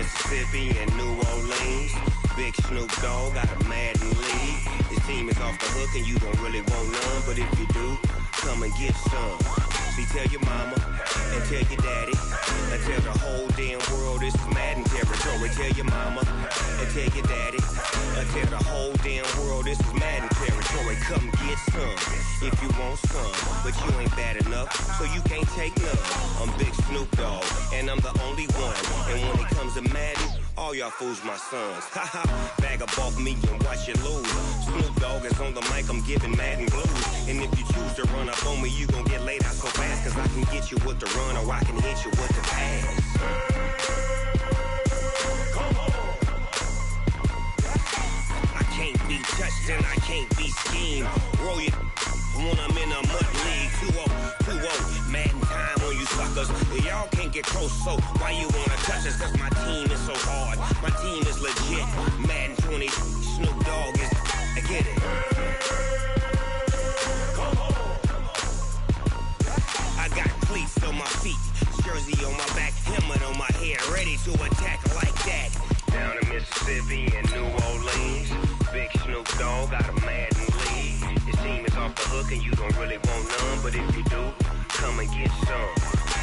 Mississippi and New Orleans. Big Snoop Dogg got a Madden league. His team is off the hook and you don't really want none, but if you do, come and get some. See, tell your mama and tell your daddy and tell the whole damn world this is Madden territory. Tell your mama and tell your daddy and tell the whole damn world this is Madden territory. Come get some if you want some, but you ain't bad enough, so you can't take none. I'm Big Snoop Dogg and I'm the only one, and when it comes to Madden, all y'all fools my sons. Haha, bag up off me and watch you lose. Snoop Dogg is on the mic, I'm giving Madden blues. And if you choose to run up on me, you gon' get laid out so fast, cause I can get you with the run or I can hit you with the pass. Come on. I can't be touched and I can't be schemed. Roll you when I'm in a mud league. 2-0, Madden time on you suckers. Y'all can't get close, so why you wanna touch us? Cause my team is so hard, my team is legit. Madden 20, Snoop Dogg is, I get it. Come on. I got cleats on my feet, jersey on my back, helmet on my head, ready to attack like that. Down in Mississippi and New Orleans, Big Snoop Dogg got a Madden league. His team is off the hook and you don't really want none, but if you do, come and get some.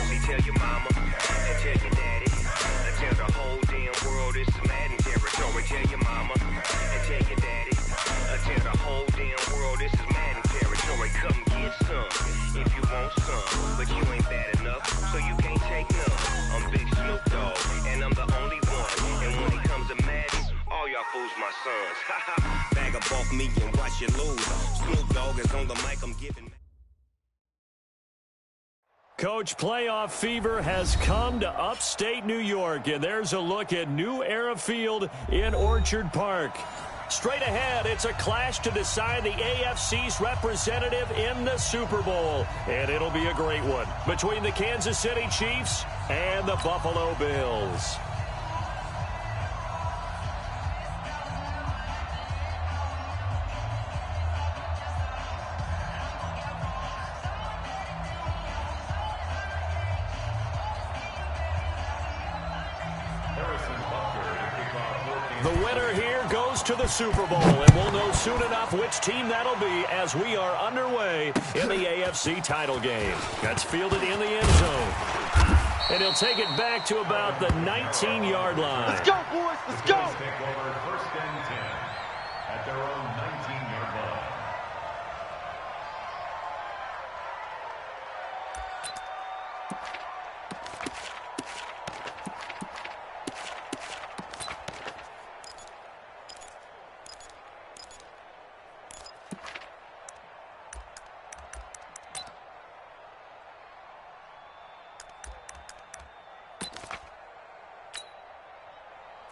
See, tell your mama and tell your daddy and tell the whole damn world this is Madden territory. Tell your mama and tell your daddy and tell the whole damn world this is Madden territory. Come get some if you want some, but you ain't bad enough, so you can't take none. I'm Big Snoop Dogg and I'm the only one, and when it comes to Madden, all y'all fools my sons. Haha, bag up off me and watch you lose. Snoop Dogg is on the mic, I'm giving. Coach, playoff fever has come to upstate New York, and there's a look at New Era Field in Orchard Park. Straight ahead, it's a clash to decide the AFC's representative in the Super Bowl, and it'll be a great one between the Kansas City Chiefs and the Buffalo Bills. The winner here goes to the Super Bowl, and we'll know soon enough which team that'll be as we are underway in the AFC title game. That's fielded in the end zone. And he'll take it back to about the 19-yard line. Let's go, boys. Let's go. Take over first and 10 at their own 19-yard line.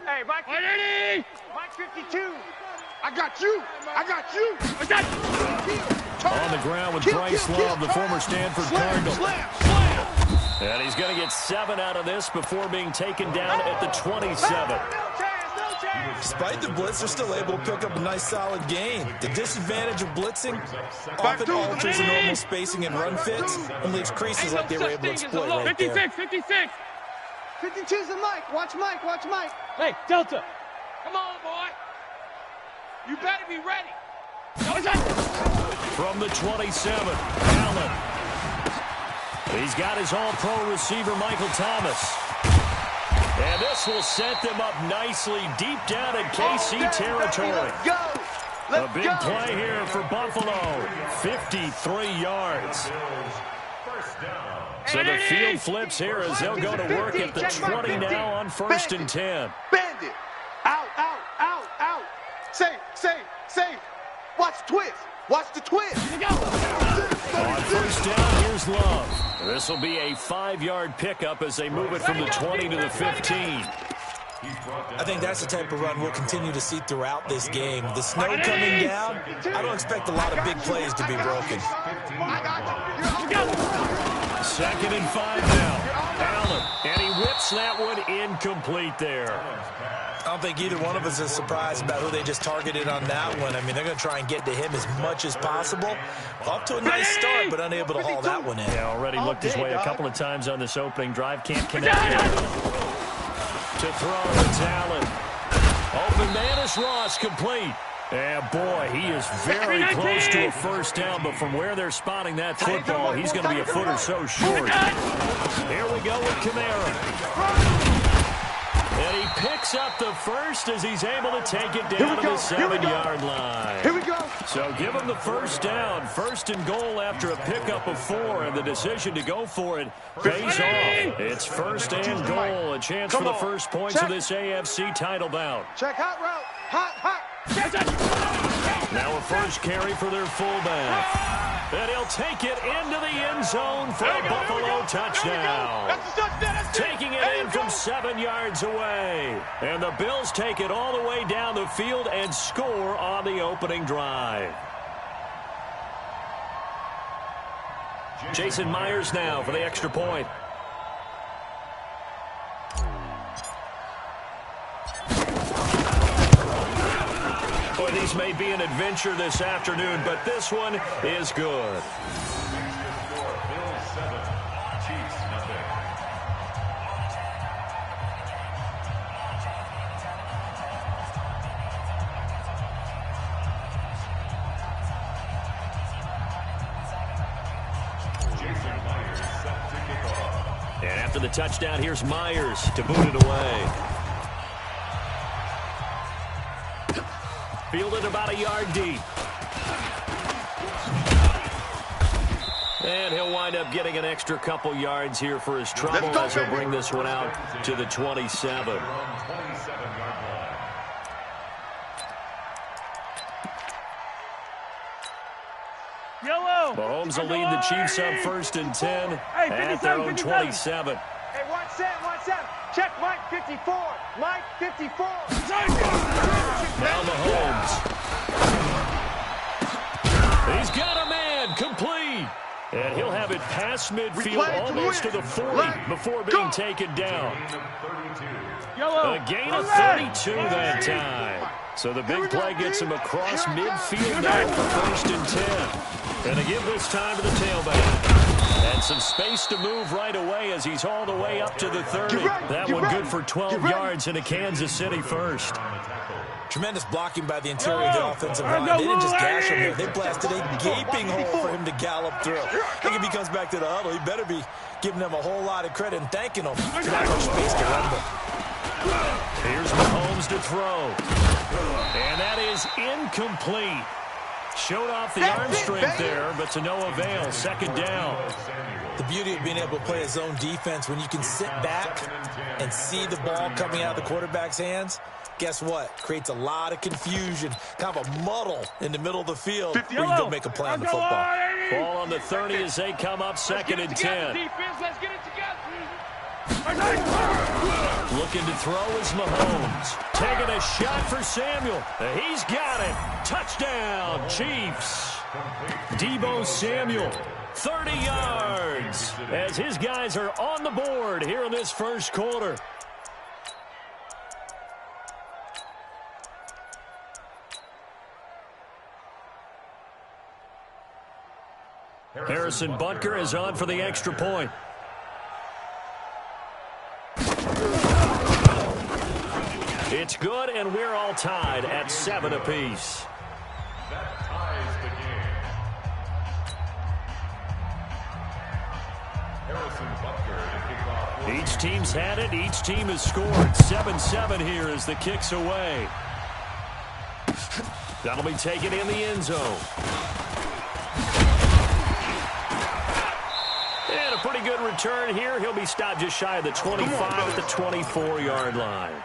Hey, Mike 180! Mike 52! I got you! I got you! I got you! On the ground with Bryce Love, the former Stanford Cardinal. Slam! And he's going to get 7 out of this before being taken down at the 27. Despite the blitz, they're still able to pick up a nice, solid gain. The disadvantage of blitzing often alters the normal spacing and run fits and leaves creases like they were able to exploit right there. 56! 52's the Mike. Watch Mike. Watch Mike. Hey, Delta. Come on, boy. You better be ready. From the 27, Allen. He's got his all-pro receiver, Michael Thomas. And this will set them up nicely deep down in KC territory. Let's go. A big play here for Buffalo. 53 yards. So the field flips here as they'll go to work at the 20 now on first and 10. Bend it. Out. Safe. Watch the twist. Watch the twist. On first down, here's Love. This will be a 5-yard pickup as they move it from the 20 to the 15. I think that's the type of run we'll continue to see throughout this game. The snow coming down, I don't expect a lot of big plays to be broken. Second and 5 now. Allen, and he whips that one incomplete there. I don't think either one of us is surprised about who they just targeted on that one. I mean, they're going to try and get to him as much as possible. Off to a nice start, but unable to haul that one in. Yeah, already looked his way a couple of times on this opening drive. Can't connect here. To throw the talent. Open man is Ross, complete. And boy, he is very close to a first down, but from where they're spotting that football, he's going to be a foot or so short. Here we go with Kamara. And he picks up the first as he's able to take it down to the 7-yard line. Here we go. So give him the first down. First and goal after a pickup of 4, and the decision to go for it pays off. It's first and goal. A chance for the first points of this AFC title bout. Check hot route. Hot. Now a first carry for their fullback. And he'll take it into the end zone for a Buffalo touchdown. Taking it in from 7 yards away. And the Bills take it all the way down the field and score on the opening drive. Jason Myers now for the extra point. Boy, these may be an adventure this afternoon, but this one is good. And after the touchdown, here's Myers to boot it away. Fielded about a yard deep. And he'll wind up getting an extra couple yards here for his trouble as he'll bring this one out to the 27. Mahomes will lead the Chiefs up first and 10 at their own 27. Hey, watch Sam. Check Mike 54. Mike 54. Now Mahomes. He's got a man, complete. And he'll have it past midfield almost to the 40 before being taken down. A gain of 32 that time. So the big play gets him across midfield now for first and 10. And to give this time to the tailback. And some space to move right away as he's all the way up to the 30. That one good for 12 yards into Kansas City first. Tremendous blocking by the interior of the offensive line. They didn't just gash him there. They blasted a gaping hole for him to gallop through. I think if he comes back to the huddle, he better be giving them a whole lot of credit and thanking them for that much space to run with. Here's Mahomes to throw. And that is incomplete. Showed off the arm strength there, but to no avail. Second down. The beauty of being able to play a zone defense when you can sit back and see the ball coming out of the quarterback's hands, guess what? Creates a lot of confusion, kind of a muddle in the middle of the field where you can go make a play on the football. Ball on the 30 as they come up second and 10. Let's get it together. Looking to throw is Mahomes. Taking a shot for Samuel. He's got it. Touchdown, Chiefs. Deebo Samuel, 30 yards. As his guys are on the board here in this first quarter. Harrison Butker is on for the extra point. It's good, and we're all tied at 7 apiece. That ties the game. Harrison Butker to kick off. Each team's had it. Each team has scored. 7-7 here as the kick's away. That'll be taken in the end zone. And a pretty good return here. He'll be stopped just shy of the 25 at the 24-yard line.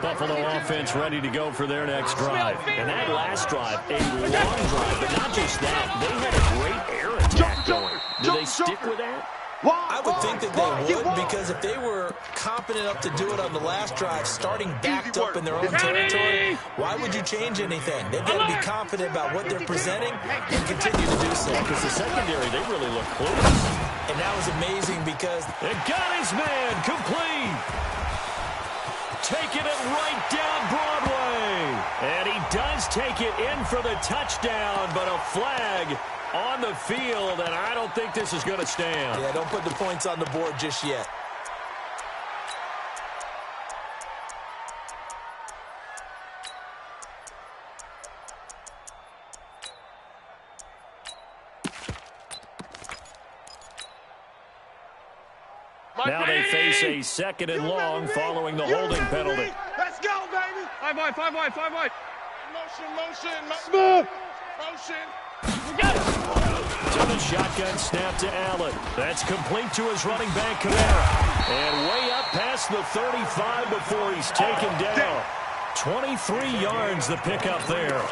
Buffalo offense ready to go for their next drive. And that last drive, a long drive, but not just that. They had a great air attack going. Do they stick with that? I would think that they would, because if they were competent enough to do it on the last drive, starting backed up in their own territory, why would you change anything? They've got to be confident about what they're presenting and continue to do so. Because the secondary, they really look close. And that was amazing because it got his man complete. Taking it right down Broadway. And he does take it in for the touchdown, but a flag on the field, and I don't think this is going to stand. Yeah, don't put the points on the board just yet. a 2nd and long following the holding penalty. Let's go, baby. 5 wide, 5 wide, 5 wide. Motion. Smooth. Motion. We got it. To the shotgun snap to Allen. That's complete to his running back, Kamara. And way up past the 35 before he's taken down. 23 yards the pickup there.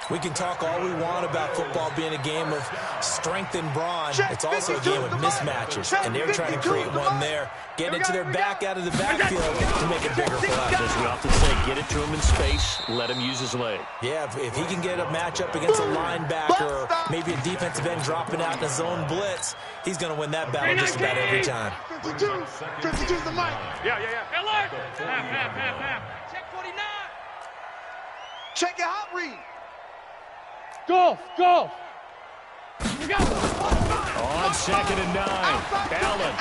We can talk all we want about football being a game of strength and brawn. It's also a game of mismatches, and they're trying to create one there. Get it to their back out of the backfield to make it bigger play. As we often say, get it to him in space, let him use his leg. Yeah, if he can get a matchup against a linebacker or maybe a defensive end dropping out in a zone blitz, he's going to win that battle just about every time. 52's the mic. Yeah. Alert. Half. Check 49. Check your hot read. Golf. You got it. On 2nd and 9. Allen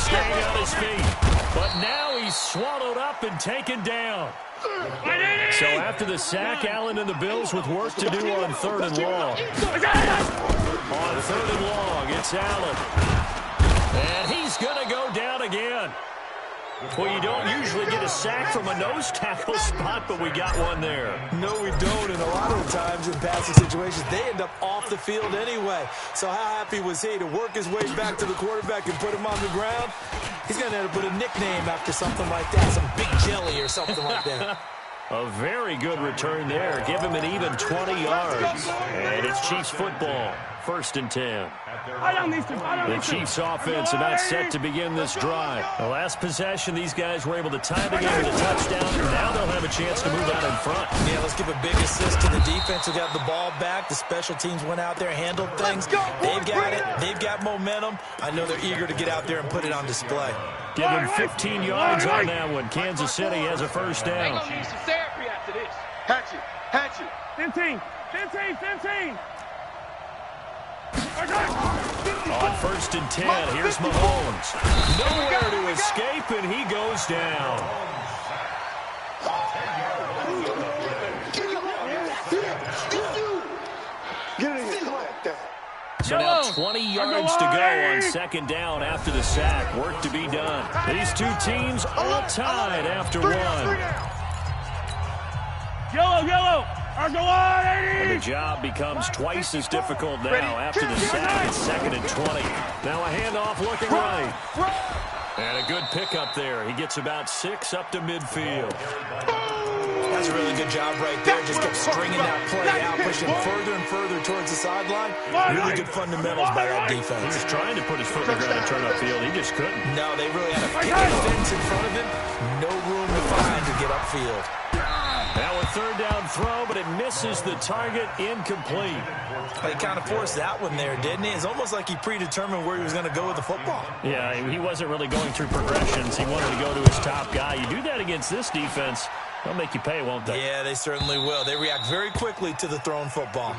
staying on his feet. But now he's swallowed up and taken down. So after the sack, Allen and the Bills with work to do on 3rd and long. On 3rd and long, it's Allen. And he's going to go down again. Well, you don't usually get a sack from a nose tackle spot, but we got one there. No, we don't, and a lot of the times in passing situations, they end up off the field anyway. So how happy was he to work his way back to the quarterback and put him on the ground? He's going to end up with a nickname after something like that, some Big Jelly or something like that. A very good return there. Give him an even 20 yards. And it's Chiefs football. 1st and 10. The Chiefs offense about set to begin this drive. The last possession, these guys were able to tie the game with a touchdown, and now they'll have a chance to move out in front. Yeah, let's give a big assist to the defense who got the ball back. The special teams went out there, handled things. They've got it. They've got momentum. I know they're eager to get out there and put it on display. Give him 15 yards on that one. Kansas City has a 1st down. They're going to need some therapy after this. Hatchet. 15. On 1st and 10, here's Mahomes. Nowhere to escape, and he goes down. So now 20 yards to go on 2nd down after the sack. Work to be done. These two teams all tied after one. Yellow. And the job becomes twice as difficult now after the sack. It's 2nd and 20. Now a handoff looking right. And a good pickup there. He gets about 6 up to midfield. That's a really good job right there. Just kept stringing that play out, pushing further and further towards the sideline. Really good fundamentals by that defense. He was trying to put his foot in the ground and turn upfield. He just couldn't. No, they really had a picket fence in front of him. No room to find to get upfield. Now a 3rd down throw, but it misses the target, incomplete. He kind of forced that one there, didn't he? It's almost like he predetermined where he was going to go with the football. Yeah, he wasn't really going through progressions. He wanted to go to his top guy. You do that against this defense, they'll make you pay, won't they? Yeah, they certainly will. They react very quickly to the thrown football.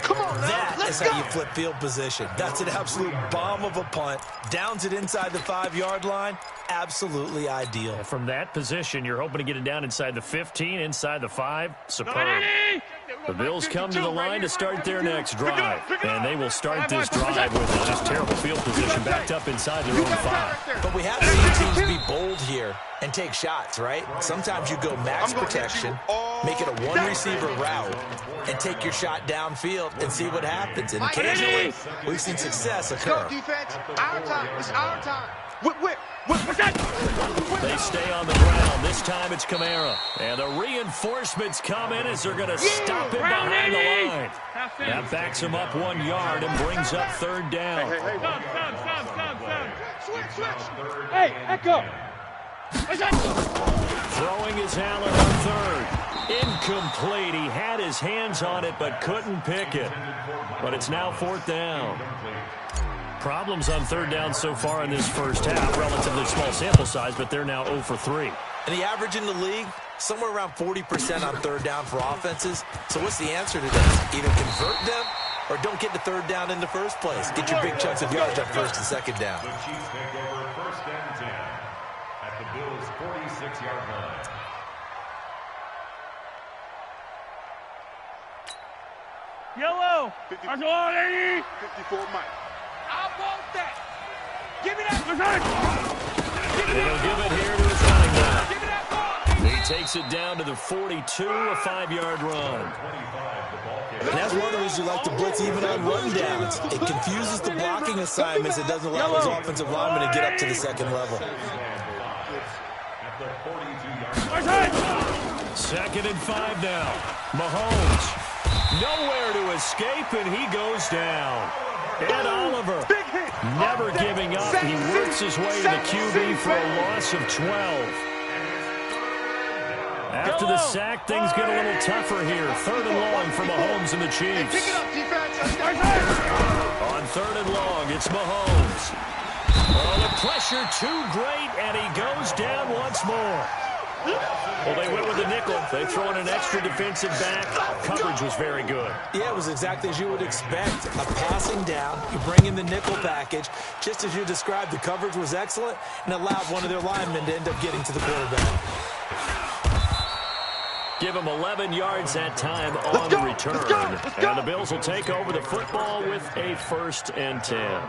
Come on, that is how you flip field position. That's an absolute bomb of a punt. Downs it inside the 5-yard line. Absolutely ideal. From that position, you're hoping to get it down inside the 15, inside the 5. Superb. The Bills come to the line to start their next drive. And they will start this drive with just terrible field position backed up inside their own 5. But we have seen teams be bold here and take shots, right? Sometimes you go max protection, make it a 1-receiver route, and take your shot downfield and see what happens. And occasionally, we've seen success occur. Defense, our time. It's our time. Whip. They stay on the ground. This time it's Kamara. And the reinforcements come in as they're going to stop him behind the line. That backs him up 1 yard and brings up 3rd down. Switch. Hey, Echo. Throwing his Allen on 3rd. Incomplete. He had his hands on it but couldn't pick it. But it's now 4th down. Problems on 3rd down so far in this first half. Relatively small sample size, but they're now 0 for 3. And the average in the league, somewhere around 40% on 3rd down for offenses. So what's the answer to this? Either convert them or don't get the 3rd down in the first place. Get your big chunks of yards on 1st and 2nd down. The Chiefs take over 1st and 10 at the Bills' 46-yard line. Yellow. 54 Mike. I want that. Give me that. he'll give it here to his running back. He takes it down to the 42, a 5-yard run. And that's one of the reasons you like to blitz even on run downs. It confuses the blocking assignments. It doesn't allow those offensive linemen to get up to the second level. 2nd and 5 now. Mahomes. Nowhere to escape, and he goes down. Ed Oliver never giving up. He works his way to the QB for a loss of 12. After the sack, things get a little tougher here. 3rd and long for Mahomes and the Chiefs. On 3rd and long, it's Mahomes. Oh, the pressure too great, and he goes down once more. Well, they went with the nickel. They throw in an extra defensive back. Coverage was very good. Yeah, it was exactly as you would expect. A passing down. You bring in the nickel package. Just as you described, the coverage was excellent and allowed one of their linemen to end up getting to the quarterback. Give him 11 yards that time on the return. And the Bills will take over the football with a 1st and 10.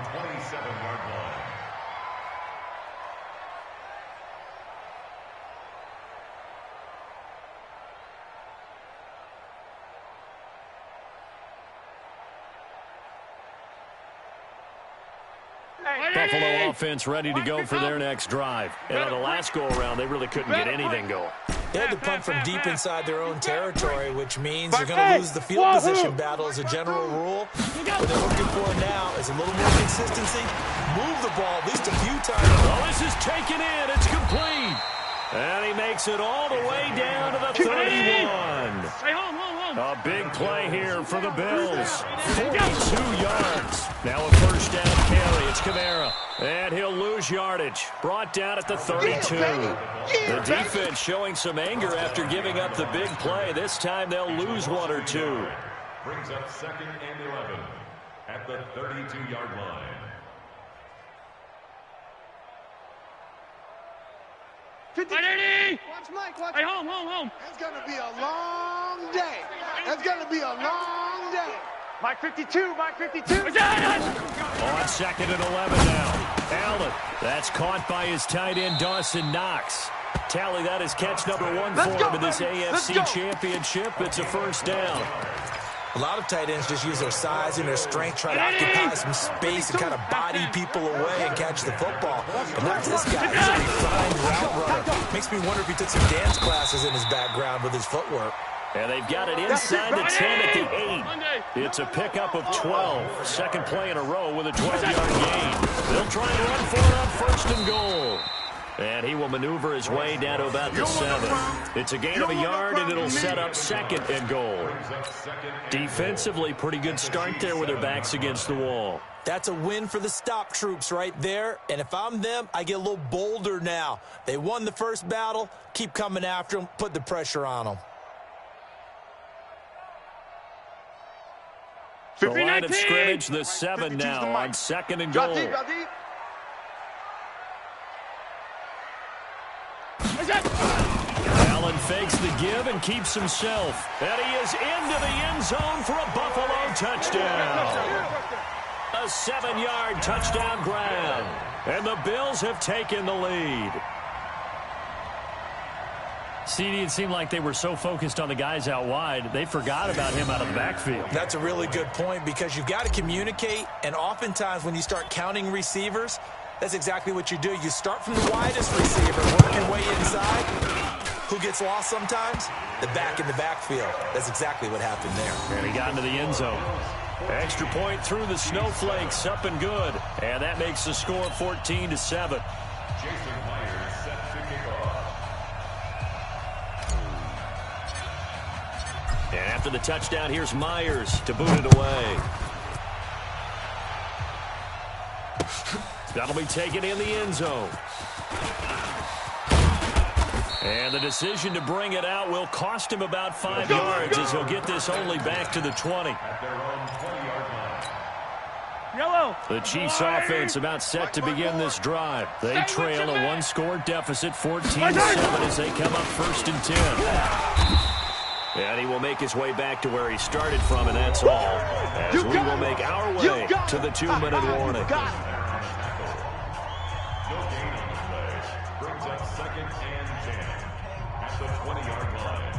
Buffalo offense ready to go for their next drive. And on the last go-around, they really couldn't get anything going. They had to punt from deep inside their own territory, which means you're going to lose the field position battle as a general rule. What they're looking for now is a little more consistency. Move the ball at least a few times. Well, this is taken in. It's complete. And he makes it all the way down to the 31. A big play here for the Bills. 42 yards. Now a 1st down carry. It's Kamara. And he'll lose yardage. Brought down at the 32. The defense showing some anger after giving up the big play. This time they'll lose 1 or 2. Brings up 2nd and 11 at the 32-yard line. Watch Mike, watch. Hey, home. It's going to be a long day. It's going to be a long day. Mike 52. On 2nd and 11 now. Allen. That's caught by his tight end, Dawson Knox. Tally, that is catch number 1 for him in this AFC Championship. It's a 1st down. A lot of tight ends just use their size and their strength, try to occupy some space and kind of body people away and catch the football. But not this guy. He's a refined route runner. Makes me wonder if he took some dance classes in his background with his footwork. And they've got it inside the 10 at the 8. It's a pickup of 12. 2nd play in a row with a 12-yard gain. They'll try and run for it on 1st and goal. And he will maneuver his way down to about the 7. It's a gain of a yard, and it'll set up 2nd and goal. Defensively, pretty good start there with their backs against the wall. That's a win for the stop troops right there. And if I'm them, I get a little bolder now. They won the first battle. Keep coming after them. Put the pressure on them. The line of scrimmage, the 7 now on 2nd and goal. Allen fakes the give and keeps himself. And he is into the end zone for a Buffalo touchdown. A 7-yard touchdown grab. And the Bills have taken the lead. CD, it seemed like they were so focused on the guys out wide, they forgot about him out of the backfield. That's a really good point because you've got to communicate, and oftentimes when you start counting receivers, that's exactly what you do. You start from the widest receiver, work your way inside. Who gets lost sometimes? The back in the backfield. That's exactly what happened there. And he got into the end zone. Extra point through the snowflakes, up and good. And that makes the score 14-7. And after the touchdown, here's Myers to boot it away. That'll be taken in the end zone. And the decision to bring it out will cost him about 5 yards as he'll get this only back to the 20. The Chiefs offense about set to begin this drive. They trail a one-score deficit, 14-7 as they come up 1st and 10. And he will make his way back to where he started from, and that's all. As we will make our way to the 2-minute warning. 10 at the 20-yard line.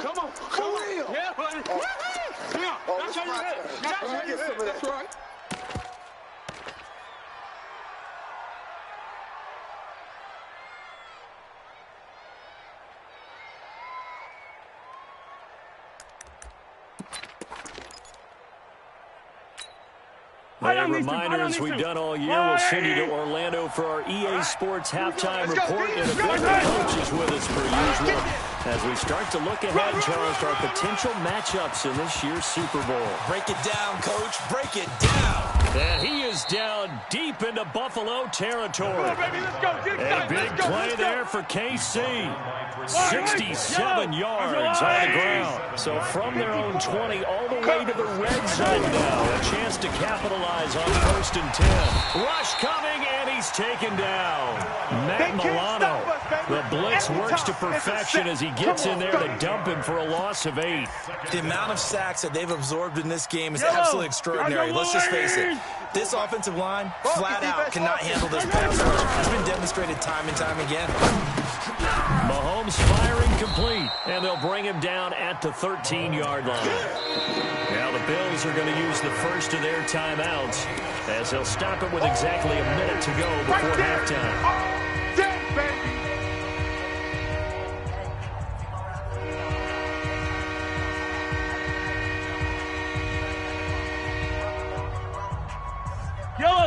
Come on. Yeah, buddy. Yeah, that's how you hit. That's how you hit. That's right. A reminder, as we've done all year, we'll send you to Orlando for our EA Sports halftime report. And a big coach is with us per usual as we start to look ahead, Charles, to our potential matchups in this year's Super Bowl. Break it down, Coach. Break it down. And he is down deep into Buffalo territory. Come on, baby, let's go. A big play there for KC. 67 yards on the ground. So from their own 20 all the way to the red zone now. A chance to capitalize on 1st and 10. Rush coming, and he's taken down. Matt Milano. The blitz works to perfection as he gets in there to dump him for a loss of 8. The amount of sacks that they've absorbed in this game is absolutely extraordinary. Let's just face it. This offensive line, flat out, cannot handle this pass rush. It's been demonstrated time and time again. Mahomes firing complete, and they'll bring him down at the 13-yard line. Now the Bills are going to use the first of their timeouts as they'll stop it with exactly a minute to go before halftime.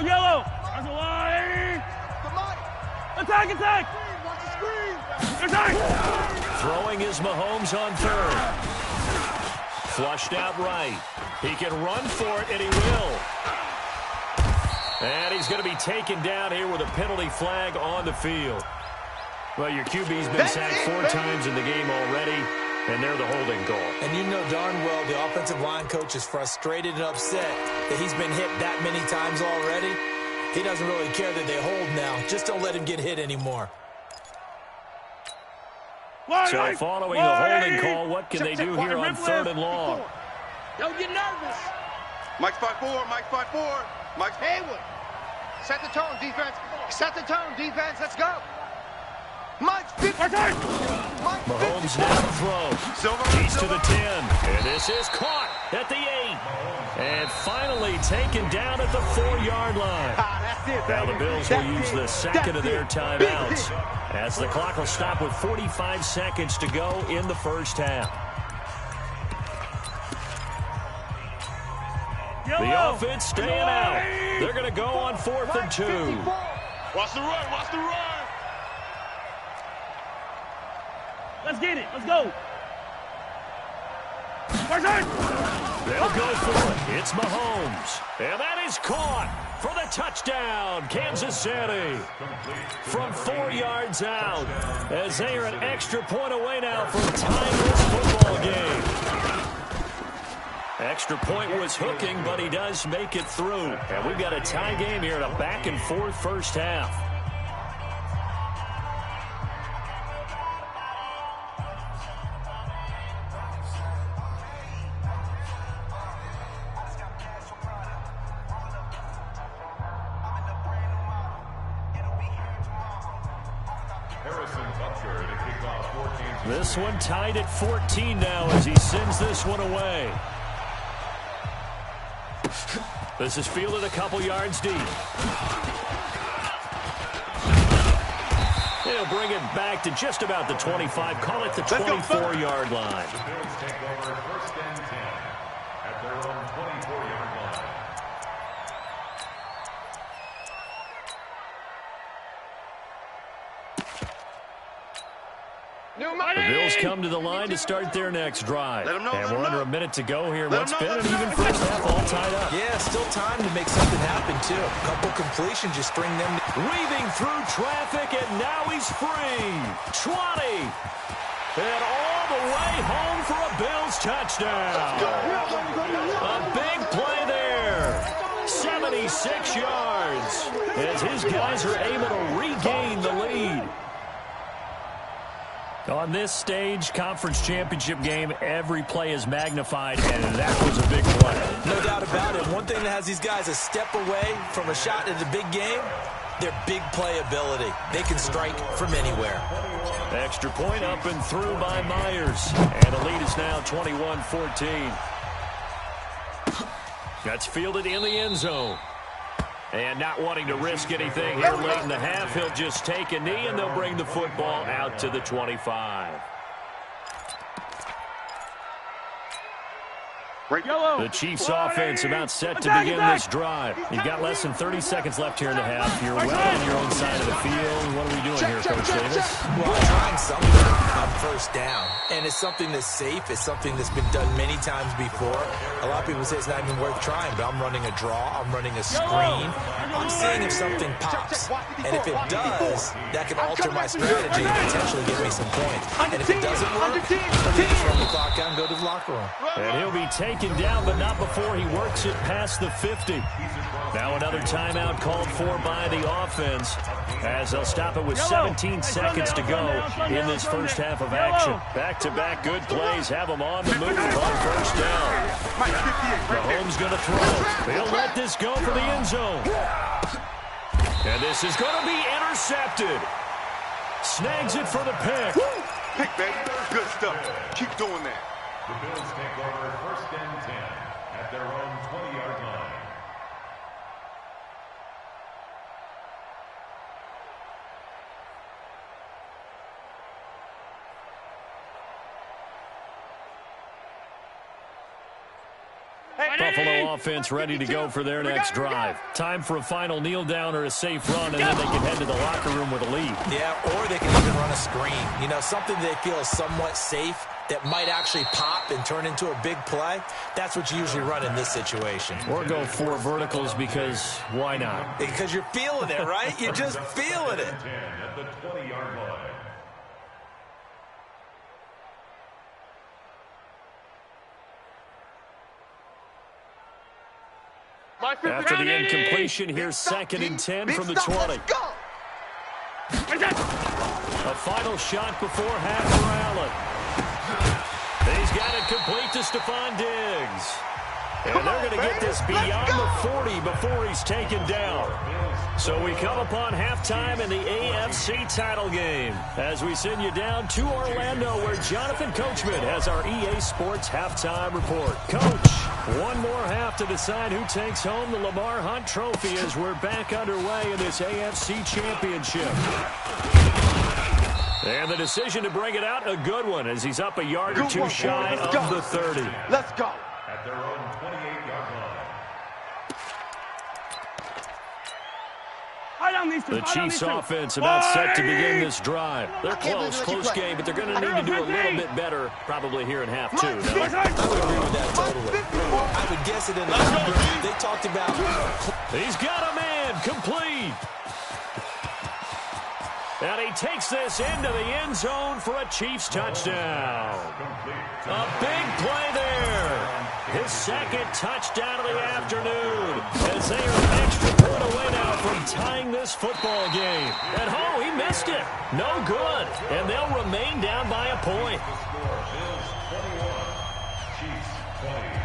Yellow. That's a line. Attack. Watch the screen. Attack. Throwing is Mahomes on 3rd. Flushed out right. He can run for it, and he will. And he's going to be taken down here with a penalty flag on the field. Well, your QB's been sacked 4 times in the game already, and they're the holding call. And you know darn well the offensive line coach is frustrated and upset that he's been hit that many times already. He doesn't really care that they hold now. Just don't let him get hit anymore. So following the holding call, what can they do here on 3rd and long? Don't get nervous. Mike's 5-4. Mike's Haywood. Set the tone, defense. Let's go. Mike's 50. Mahomes now to throw. He's to the 10. And this is caught at the 8. And finally taken down at the 4-yard line. That's it, now the Bills will use the second of their timeouts as the clock will stop with 45 seconds to go in the first half. The offense staying out. They're going to go on 4th and 2. Watch the run. Let's get it. Let's go. They'll go for it. It's Mahomes. And that is caught for the touchdown, Kansas City. From 4 yards out, as they are an extra point away now from tying this football game. Extra point was hooking, but he does make it through. And we've got a tie game here in a back-and-forth first half. This one tied at 14 now as he sends this one away. This is fielded a couple yards deep. He'll bring it back to just about the 25. Call it the 24-yard line. The Bills take over 1st and 10 at their own 24-yard line. The Bills come to the line to start their next drive. And we're under a minute to go here. What's been an even first half all tied up. Yeah, still time to make something happen, too. A couple completions just bring them. Weaving through traffic, and now he's free. 20. And all the way home for a Bills touchdown. A big play there. 76 yards. As his guys are able to regain the lead. On this stage, conference championship game, every play is magnified, and that was a big play. No doubt about it. One thing that has these guys a step away from a shot at the big game, their big play ability. They can strike from anywhere. Extra point up and through by Myers. And the lead is now 21-14. That's fielded in the end zone. And not wanting to risk anything here late in the half, he'll just take a knee, and they'll bring the football out to the 25. The Chiefs offense about set to begin this drive. You've got less than 30 seconds left here in the half. You're well on your own side of the field. What are we doing here, Coach Davis? Well, I'm trying something on first down. And it's something that's safe. It's something that's been done many times before. A lot of people say it's not even worth trying, but I'm running a draw. I'm running a screen. I'm seeing if something pops. And if it does, that can alter my strategy and potentially give me some points. And if it doesn't work, I'll just run the clock out and go to the locker room. And he'll be taken down, but not before he works it past the 50. Now another timeout called for by the offense, as they'll stop it with 17 seconds to go in this first half of action. Back-to-back good plays have them on the move on first down. Mahomes going to throw. He'll let this go for the end zone. And this is going to be intercepted. Snags it for the pick. Pick, baby. Good stuff. Keep doing that. The Bills take over 1st and 10 at their own 20-yard line. Buffalo offense ready to go for their next drive. Time for a final kneel down or a safe run, and then they can head to the locker room with a lead. Yeah, or they can even run a screen. You know, something they feel is somewhat safe that might actually pop and turn into a big play. That's what you usually run in this situation. Or go 4 verticals, because why not? Because you're feeling it, right? You're just feeling it. 10 at the 20-yard line. After the incompletion, here's 2nd and 10 from the 20. A final shot before half for Allen. He's got it complete to Stephon Diggs. And they're going to get this beyond the 40 before he's taken down. So we come upon halftime in the AFC title game as we send you down to Orlando, where Jonathan Coachman has our EA Sports halftime report. Coach, one more half to decide who takes home the Lamar Hunt Trophy as we're back underway in this AFC Championship. And the decision to bring it out, a good one, as he's up a yard or two shy of the 30. Let's go. At their own 28-yard line. The Chiefs offense about set to begin this drive. They're close game, but they're going to need to do a little bit better probably here in half 2. I would agree with that totally. I would guess it in the number. They talked about. He's got a man complete. And he takes this into the end zone for a Chiefs touchdown. A big play there. His 2nd touchdown of the afternoon. As they are an extra point away now from tying this football game. And he missed it. No good. And they'll remain down by a point. Bills 21, Chiefs 20.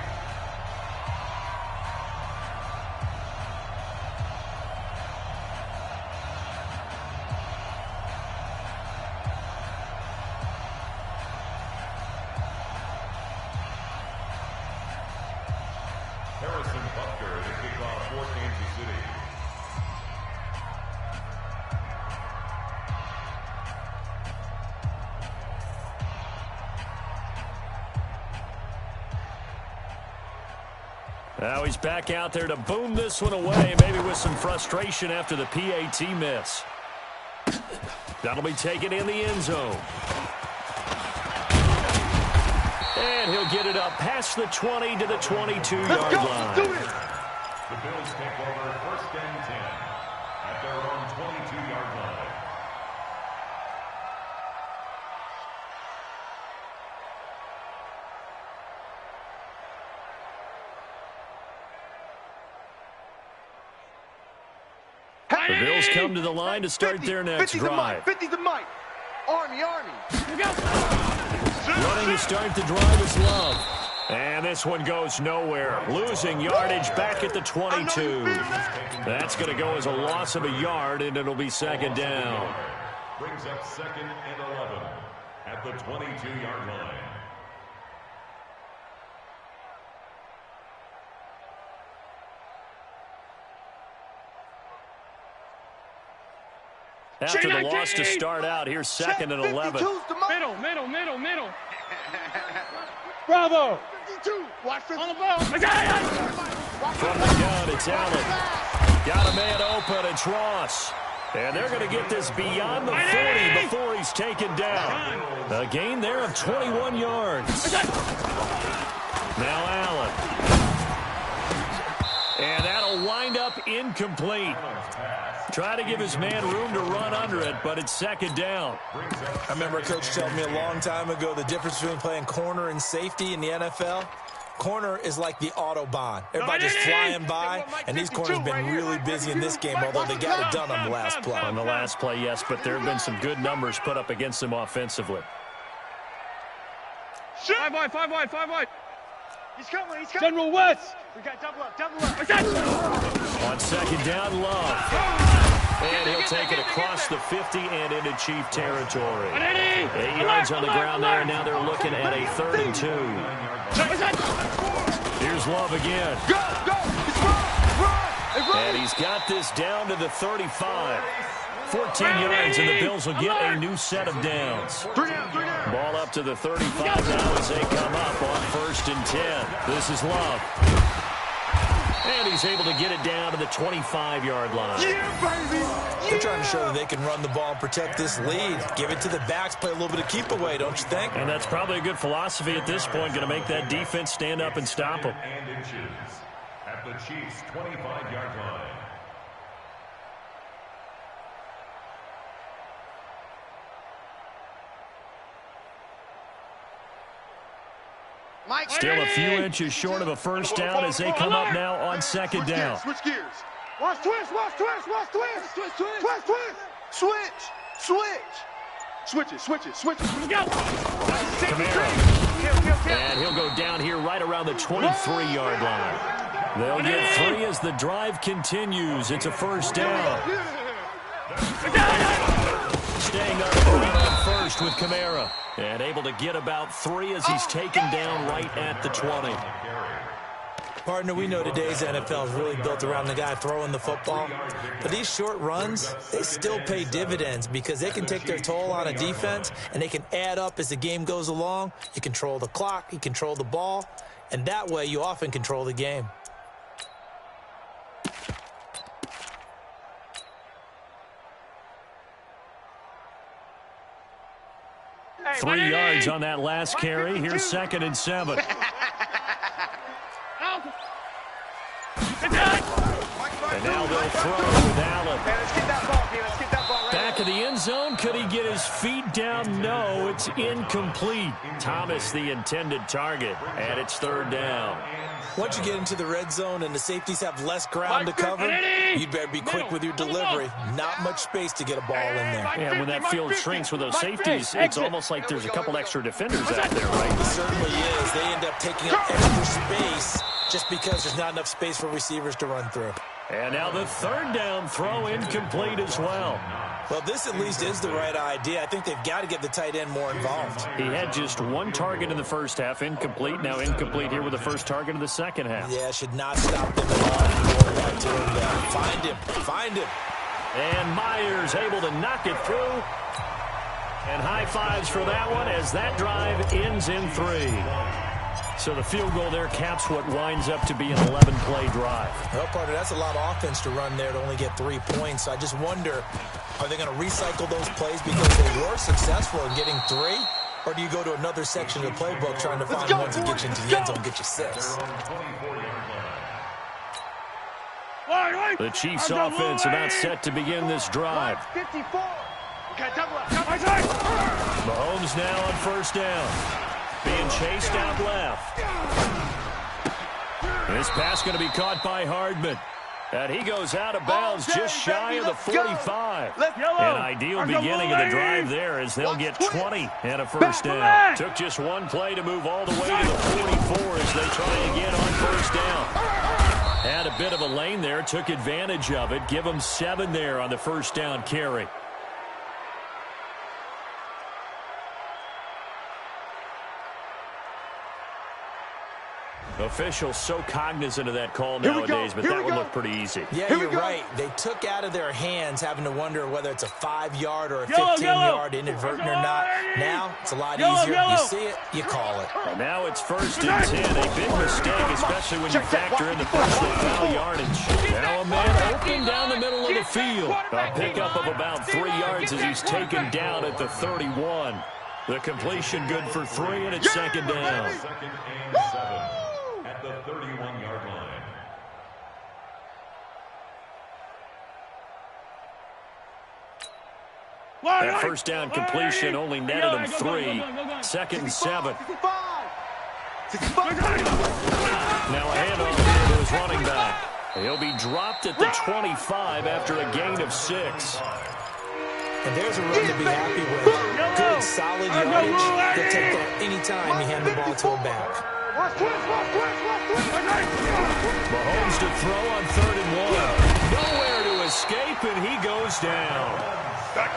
Now he's back out there to boom this one away, maybe with some frustration after the PAT miss. That'll be taken in the end zone. get it up past the 20 to the 22-yard line. The Bills take over 1st and 10 at their own 22-yard line. The Bills come to the line to start their next drive. 50 to Mike. Army. Running to start the drive is Love. And this one goes nowhere. Losing yardage back at the 22. That's going to go as a loss of a yard, and it'll be 2nd down. Brings up 2nd and 11 at the 22-yard line. After the loss to start out, here's 2nd and 11. Middle. Bravo. 52. Watch this. On the ball. From the gun, it's Allen. Got a man open, it's Ross. And they're going to get this beyond the 40 before he's taken down. A gain there of 21 yards. Now Allen. And that'll wind up incomplete. Try to give his man room to run under it, but it's 2nd down. I remember a coach telling me a long time ago the difference between playing corner and safety in the NFL. Corner is like the Autobahn. Everybody just flying by, and these corners have been really busy in this game, although they got it done on the last play. On the last play, yes, but there have been some good numbers put up against them offensively. 5 wide. He's coming. General West. We got double up. On 2nd down, Love. And he'll take it across the 50 and into Chief territory. 8 yards on the ground there. Now they're looking at a 3rd and 2. Here's Love again. Go. And he's got this down to the 35. 14 yards, and the Bills will get a new set of downs. Ball up to the 35 now as they come up on 1st and 10. This is Love. And he's able to get it down to the 25-yard line. Yeah, baby! They're trying to show that they can run the ball and protect this lead. Give it to the backs, play a little bit of keep away, don't you think? And that's probably a good philosophy at this point, going to make that defense stand up and stop them. And inches at the Chiefs' 25-yard line. Still a few inches short of a 1st down as they come up now on 2nd down. Switch gears. Watch twist. Switch it. Go. Kamara. And he'll go down here right around the 23-yard line. They'll get 3 as the drive continues. It's a 1st down. Staying up on 1st with Kamara. And able to get about 3 as he's taken down right at the 20. Partner, we know today's NFL is really built around the guy throwing the football. But these short runs, they still pay dividends because they can take their toll on a defense, and they can add up as the game goes along. You control the clock, you control the ball, and that way you often control the game. Hey, 3 yards on that last carry. Here's 2nd and 7. And now they'll throw with Allen. Back of the end zone. Could he get his feet down? No, it's incomplete. Thomas, the intended target, and it's 3rd down. Once you get into the red zone and the safeties have less ground to cover, you'd better be quick with your delivery. Not much space to get a ball in there. Yeah, when that field shrinks with those safeties, it's almost like there's a couple extra defenders out there, right? It certainly is. They end up taking up extra space just because there's not enough space for receivers to run through. And now the 3rd down throw incomplete as well. Well, this at least is the right idea. I think they've got to get the tight end more involved. He had just 1 target in the 1st half, incomplete. Now incomplete here with the 1st target of the 2nd half. Yeah, should not stop them at all. Back to him. Find him. And Myers able to knock it through. And high fives for that one as that drive ends in 3. So the field goal there caps what winds up to be an 11-play drive. Well, partner, that's a lot of offense to run there to only get 3 points. I just wonder, are they going to recycle those plays because they were successful in getting 3? Or do you go to another section of the playbook trying to find ones that get you into the end zone and get you 6? The Chiefs offense about set to begin this drive. 54. Okay, double up. Mahomes now on first down. Being chased out left. This pass going to be caught by Hardman. And he goes out of bounds just shy of the 45. An ideal beginning of the drive there as they'll get 20 and a first down. Took just one play to move all the way to the 44 as they try again on first down. Had a bit of a lane there, took advantage of it. Give them 7 there on the first down carry. Officials so cognizant of that call nowadays, but that would look pretty easy. Yeah, you're right. They took out of their hands having to wonder whether it's a 5-yard or a 15-yard inadvertent or not. Now, it's a lot easier. You see it, you call it. And now it's first and 10. A big mistake, especially when you factor in the personal foul yardage. Now a man open down the middle of the field. A pickup of about 3 yards as he's taken down at the 31. The completion good for 3, and it's second down. Second and 7 at the 31-yard line. That first down completion only netted him 3. Second and 7. Now a handoff here to his running back. He'll be dropped at the 25 after a gain of 6. And there's a run to be happy with. Good, solid yardage. They'll take that anytime you hand the ball to a back. Mahomes to throw on 3rd and 1. Nowhere to escape, and he goes down.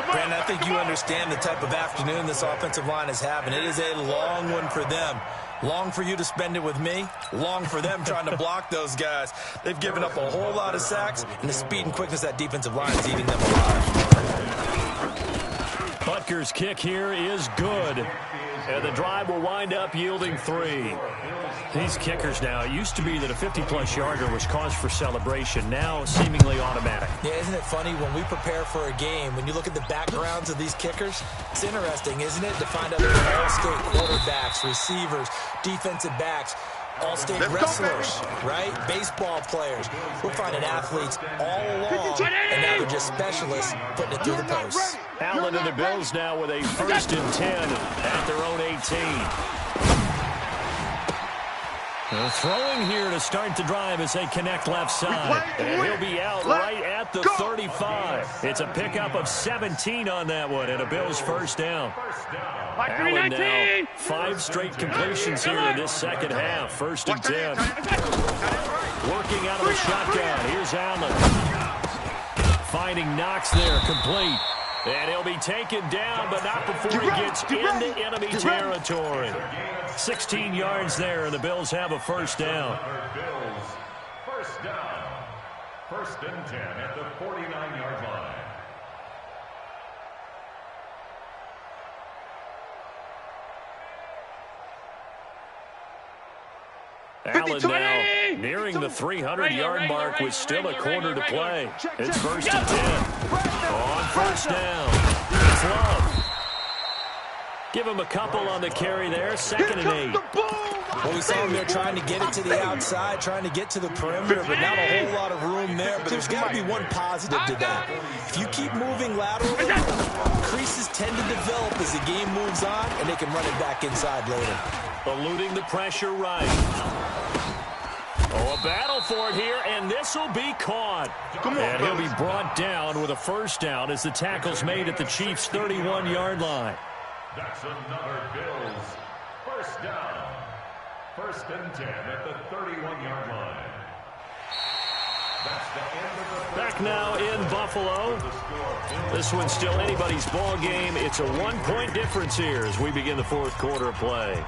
Brandon, I think you understand the type of afternoon this offensive line is having. It is a long one for them. Long for you to spend it with me. Long for them trying to block those guys. They've given up a whole lot of sacks, and the speed and quickness of that defensive line is eating them alive. Butker's kick here is good. And the drive will wind up yielding 3. These kickers now, it used to be that a 50-plus yarder was cause for celebration. Now seemingly automatic. Yeah, isn't it funny when we prepare for a game, when you look at the backgrounds of these kickers, it's interesting, isn't it, to find out they're all-state quarterbacks, receivers, defensive backs, all-state wrestlers, right? Baseball players. We're finding athletes all along, and now they're just specialists putting it through the posts. Allen and the Bills now with a first and 10 at their own 18. Throwing here to start the drive as they connect left side. And he'll be out right at the 35. It's a pickup of 17 on that one and a Bills first down. Allen now 5 straight completions here in this second half. First and 10. Working out of the shotgun. Here's Allen. Finding Knox there, complete. And he'll be taken down, but not before he gets into enemy territory. 16 yards there, and the Bills have a first down. Bills, first down. First and 10 at the 49-yard line. Allen now nearing the 300-yard mark with still a quarter to play. It's first and 10. On first down, it's Love. Give him a couple on the carry there. Second and 8. Well, we saw him there trying to get it to the outside, trying to get to the perimeter, but not a whole lot of room there. But there's got to be one positive to that. If you keep moving laterally, creases tend to develop as the game moves on, and they can run it back inside later. Eluding the pressure right. Oh, a battle for it here, and this will be caught. And he'll be brought down with a first down as the tackle's made at the Chiefs' 31-yard line. That's another Bills first down. First and 10 at the 31-yard line. That's the end of the first. Back now in Buffalo. This one's still anybody's ball game. It's a 1-point difference here as we begin the fourth quarter of play.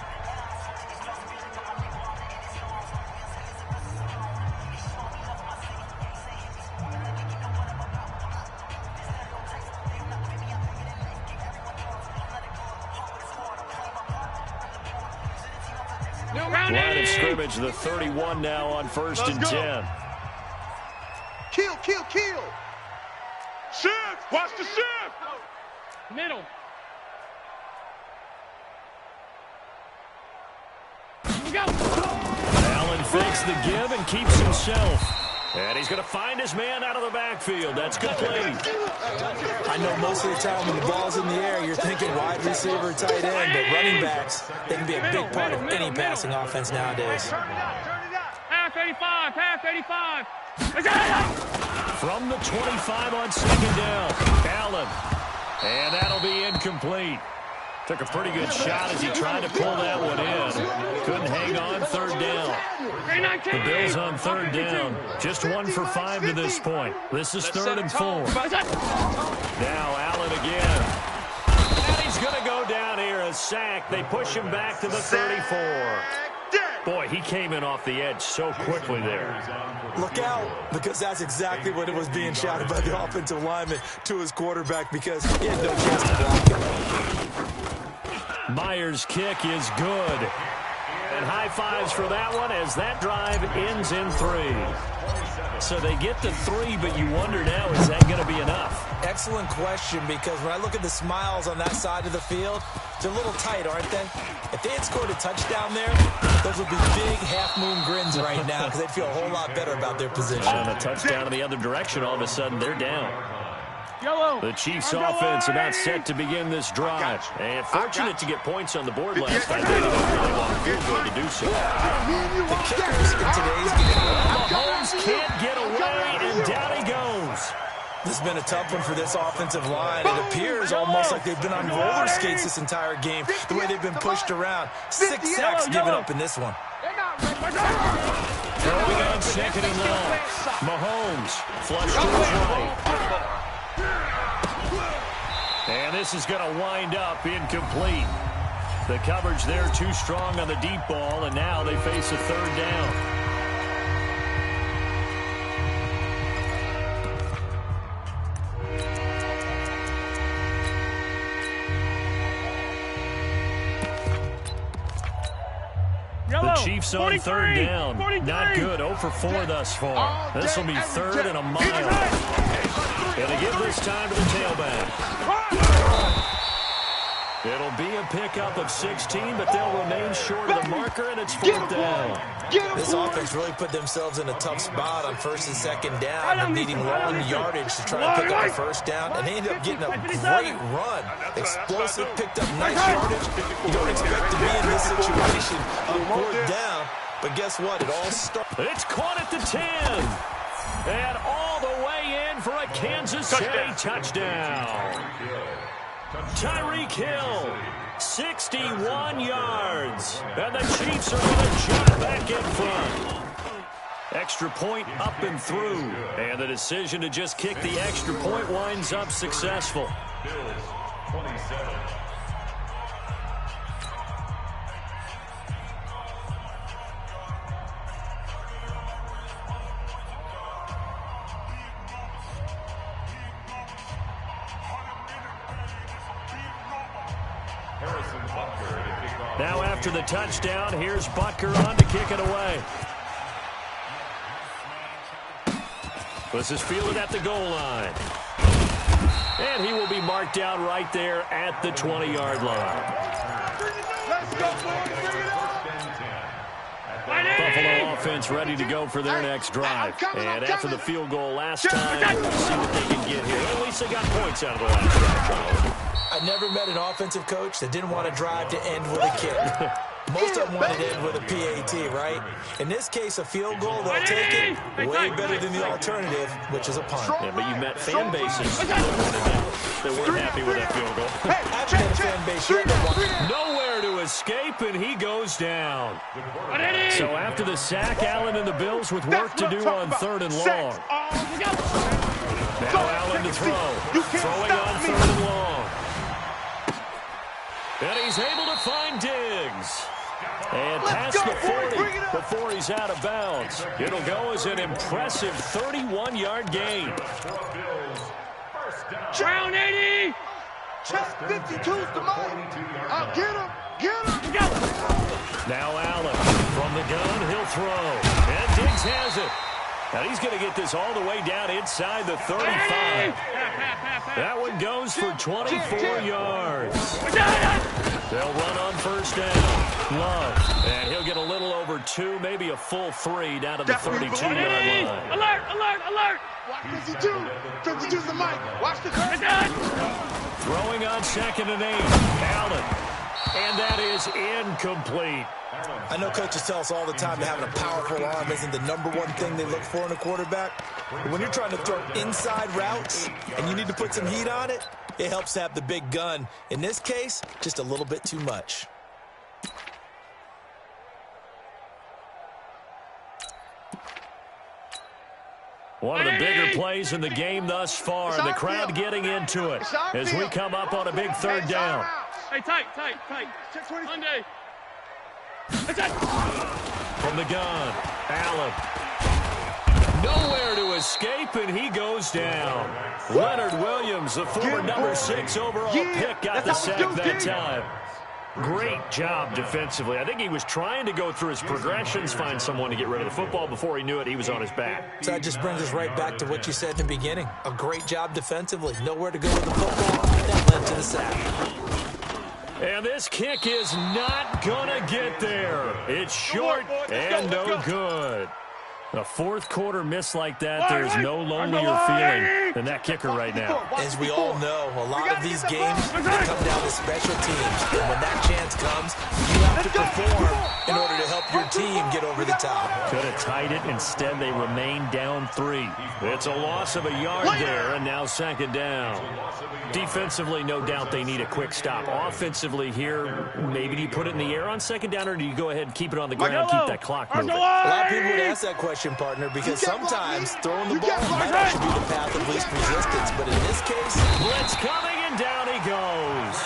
Line of scrimmage, the 31 now on first and 10. Kill, kill, kill. Shift, watch the shift. Middle. Allen fakes the give and keeps himself. And he's going to find his man out of the backfield. That's complete. I know most of the time when the ball's in the air, you're thinking wide receiver, tight end, but running backs, they can be a big part of any passing offense nowadays. Half 85, half 85. From the 25 on second down, Allen. And that'll be incomplete. Took a pretty good shot as he tried to pull that one in. Couldn't hang on third down. The Bills on third down. Just 1 for 5 to this point. This is 3rd and 4. Now Allen again. And he's going to go down here. A sack. They push him back to the 34. Boy, he came in off the edge so quickly there. Look out, because that's exactly what it was being shouted by the offensive lineman to his quarterback because he had no chance to block him. Myers' kick is good. And high fives for that one as that drive ends in 3. So they get to 3, but you wonder now, is that going to be enough? Excellent question, because when I look at the smiles on that side of the field, they're a little tight, aren't they? If they had scored a touchdown there, those would be big half-moon grins right now because they'd feel a whole lot better about their position. And a touchdown in the other direction, all of a sudden they're down. The Chiefs offense about set to begin this drive. And fortunate to get points on the board last night. They didn't really want a field goal to do so. The kickers in today's game. Mahomes can't get away, and down he goes. This has been a tough one for this offensive line. It appears almost like they've been on roller skates this entire game, the way they've been pushed around. 6 sacks given up in this one. Throwing on second and long. Mahomes flushed to his right. And this is going to wind up incomplete. The coverage there too strong on the deep ball, and now they face a 3rd down. The Chiefs on 3rd down. 43. Not good. 0 for 4 thus far. This will be 3rd and a mile. And they give this time to the tailback. It'll be a pickup of 16, but they'll remain short of the marker, and it's 4th down. This offense really put themselves in a tough spot on 1st and 2nd down and needing long yardage to try and pick up a 1st down, and they ended up getting a great run. Explosive, picked up nice yardage. You don't expect to be in this situation on 4th down, but guess what? It all starts. It's caught at the 10. And all the way in for a Kansas City touchdown. Tyreek Hill, 61 yards. And the Chiefs are going to jump back in front. Extra point up and through. And the decision to just kick the extra point winds up successful. Bills 27. Now after the touchdown, here's Butker on to kick it away. This is fielded at the goal line. And he will be marked down right there at the 20-yard line. Buffalo offense ready to go for their next drive. And after the field goal last time, we'll see what they can get here. At least they got points out of the last drive. I never met an offensive coach that didn't want to drive to end with a kick. Most of them wanted to end with a PAT, right? In this case, a field goal, they'll take it way better than the alternative, which is a punt. Yeah, but you met fan bases that weren't happy with that field goal. I've met a fan base here that wants nowhere to escape, and he goes down. So after the sack, Allen and the Bills with work to do on 3rd and long. Now Allen to throw. Throwing on 3rd and long. And he's able to find Diggs. And past the 40 before he's out of bounds. It'll go as an impressive 31-yard gain. Round 80. Chest 52's the money. I'll get him. Get him. Now Allen from the gun. He'll throw. And Diggs has it. And he's going to get this all the way down inside the 35. That one goes for 24 yards. They'll run on first down. Love. And he'll get a little over 2, maybe a full 3 down to the 32-yard line. Alert, alert, alert. Watch 52. 52's the mic. Watch the curve. Throwing on 2nd and 8. Allen. And that is incomplete. I know coaches tell us all the time that having a powerful arm isn't the #1 thing they look for in a quarterback. But when you're trying to throw inside routes and you need to put some heat on it, it helps to have the big gun. In this case, just a little bit too much. One of the bigger plays in the game thus far. The crowd getting into it as we come up on a big 3rd down. Hey, tight. Monday. From the gun, Allen. Nowhere to escape, and he goes down. Leonard Williams, the former #6 overall pick, got the sack that time. Great job defensively. I think he was trying to go through his progressions, find someone to get rid of the football. Before he knew it, he was on his back. So that just brings us right back to what you said in the beginning. A great job defensively. Nowhere to go with the football. That led to the sack. And this kick is not going to get there. It's short and no good. A 4th quarter miss like that, there's no lonelier feeling than that kicker right now. As we all know, a lot of these games come down to special teams. And when that chance comes, you have to perform in order to help your team get over the top. Could have tied it. Instead, they remain down 3. It's a loss of a yard there, and now 2nd down. Defensively, no doubt they need a quick stop. Offensively here, maybe do you put it in the air on 2nd down, or do you go ahead and keep it on the ground, keep that clock moving? A lot of people would ask that question, partner, because sometimes throwing the ball might actually be the path of least resistance, but in this case, blitz coming, and down he goes.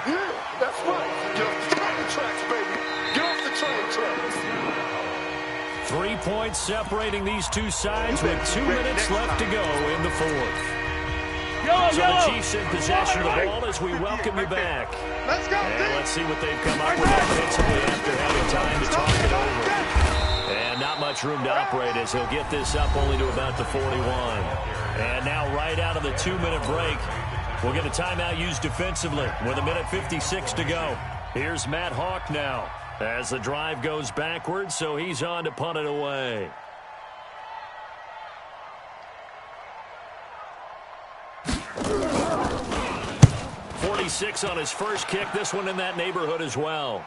Yeah, that's right. Get off the train tracks, baby. Get off the train tracks. 3 points separating these two sides with 2 minutes left to go in the 4th. So the Chiefs in possession of the ball as we welcome you back. Let's go, and let's see what they've come up with offensively after having time to talk it over. And not much room to operate as he'll get this up only to about the 41. And now right out of the 2-minute break, we'll get a timeout used defensively with 1:56 to go. Here's Matt Hawk now as the drive goes backwards, so he's on to punt it away. 46 on his first kick. This one in that neighborhood as well.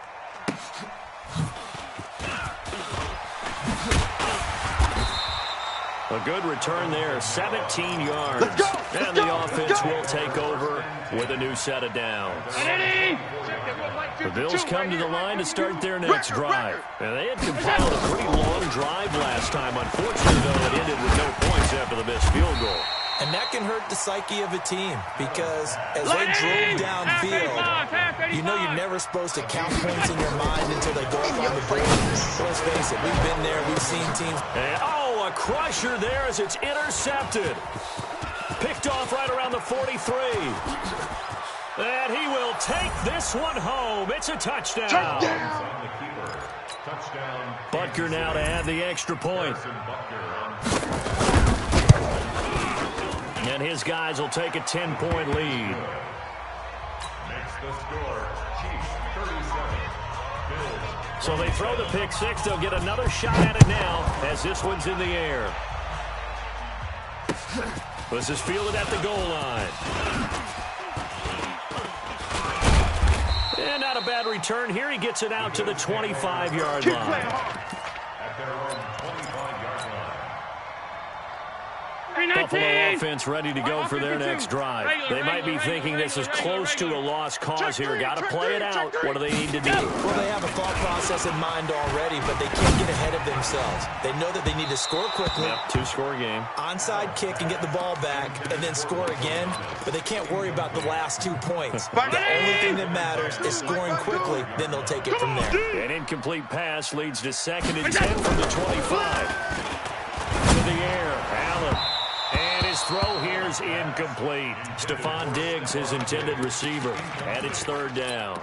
A good return there, 17 yards. And the offense will take over with a new set of downs. The Bills come to the line to start their next drive. And they had compiled a pretty long drive last time. Unfortunately, though, it ended with no points after the missed field goal. And that can hurt the psyche of a team because as they drove downfield, you know you're never supposed to count points in your mind until they go up on the board. Let's face it, we've been there, we've seen teams. And, a crusher there as it's intercepted. Picked off right around the 43. And he will take this one home. It's a touchdown. Butker now to add the extra point. And his guys will take a 10-point lead. Makes the score, Chiefs 37, Bills. So they throw the pick six. They'll get another shot at it now as this one's in the air. This is fielded at the goal line. And not a bad return here. He gets it out to the 25-yard line. At their own 25-yard line. Buffalo offense ready to go for their next drive. They might be thinking this is close to a lost cause here. Got to play it out. What do they need to do? Well, they have a thought process in mind already, but they can't get ahead of themselves. They know that they need to score quickly. Yep, two-score game. Onside kick and get the ball back and then score again, but they can't worry about the last 2 points. The only thing that matters is scoring quickly, then they'll take it from there. An incomplete pass leads to 2nd and 10 from the 25. To the air, Allen. And his throw here is incomplete. Stephon Diggs, his intended receiver, and it's 3rd down.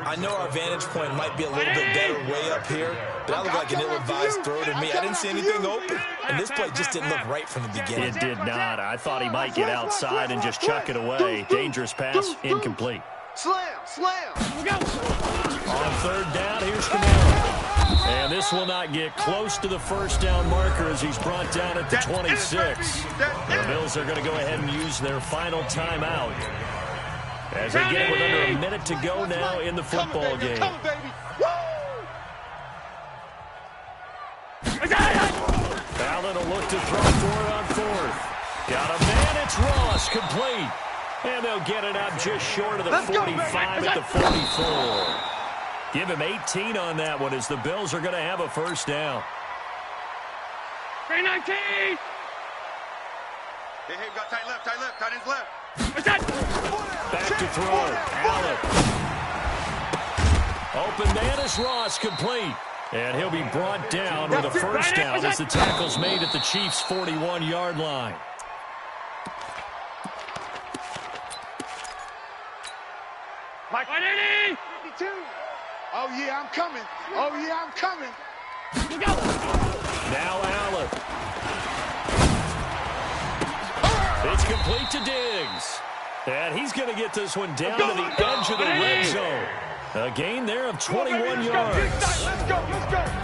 I know our vantage point might be a little bit better way up here, but that looked like an ill-advised throw to me. I didn't see anything open, and this play just didn't look right from the beginning. It did not. I thought he might get outside and just chuck it away. Dangerous pass, incomplete. Slam, slam. On third down, here's Camaro. And this will not get close to the first down marker as he's brought down at the 26. The Bills are going to go ahead and use their final timeout as they get it with under a minute to go now in the football game. Allen will look to throw for it on fourth. Got a man, it's Ross, complete. And they'll get it up just short of the 45 at the 44. Give him 18 on that one as the Bills are going to have a first down. 319. Hey, we got tight ends left. Back to throw. Allen. Open man is Ross, complete. And he'll be brought down with a first down as the tackle's made at the Chiefs' 41-yard line. Mike, 180. 52. Oh, yeah, I'm coming. Oh, yeah, I'm coming. Now Allen. It's complete to Diggs. And he's going to get this one down to the edge of the red zone. A gain there of 21 yards. Let's go.